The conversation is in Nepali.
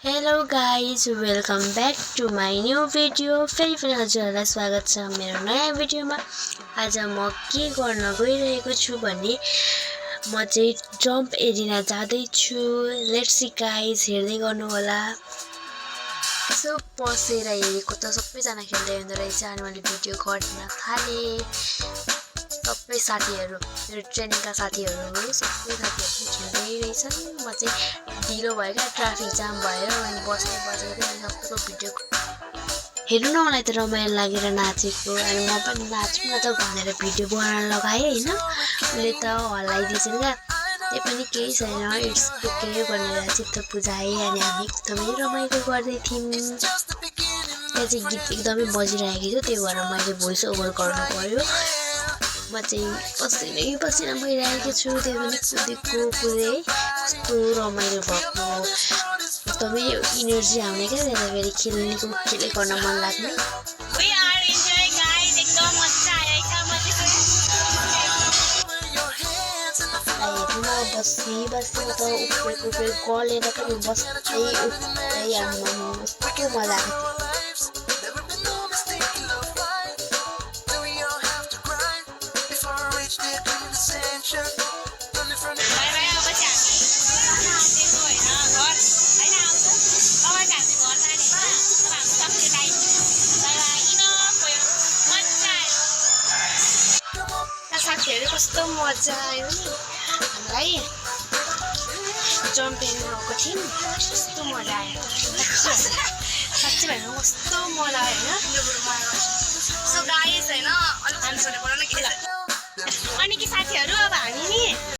Hello guys welcome back to my new video. फेरि हजुरहरूलाई स्वागत छ मेरो नयाँ भिडियोमा। आज म के गर्न गइरहेको छु भने म चाहिँ जम्प एरिना जाँदैछु। लेट्स सी गाइज, हेर्दै गर्नु होला। यसो पसेर हेरेको त सबैजना खेल्दै हुँदो रहेछ अनि मैले भिडियो गर्न थालेँ। सबै साथीहरू, मेरो ट्रेनिङका साथीहरू सबै साथीहरू खेल्दै रहेछन्। म चाहिँ ढिलो भयो क्या, ट्राफिक जाम भयो अनि बस्ने बजेको अनि सबैको भिडियो हेर्नु न। मलाई त रमाइलो लागेर नाचेको अनि म पनि नाचौँ न त भनेर भिडियो बनाउन लगाएँ होइन। उसले त हल्लाइदिएछन् क्या, त्यही पनि केही छैन, इट्स ओके भनेर चित्त बुझाएँ अनि हामी एकदमै रमाइलो गर्दै थियौँ। त्यहाँ चाहिँ गीत एकदमै बजिरहेको थियो, त्यही भएर मैले भोइस ओभर गर्नु पर्यो। म चाहिँ पसिना भइरहेको छु, त्यही पनि कुदेको कुदै कस्तो रमाइलो भएको, एकदमै इनर्जी आउने क्या। त्यहाँदेखि खेलेको गर्न मन लाग्ने। बसी त उफ्रे गलेर पनि बस्दै उफ्रै आम्मामा कस्तो मजा आएको थियो। साथीहरू कस्तो मजा आयो नि हामीलाई। जम्प हेर्नुको थियौँ, कस्तो मजा आयो साँच्चै भन्नु, कस्तो मजा आयो होइन। सो गाइस हैन अलिक अनि के साथीहरु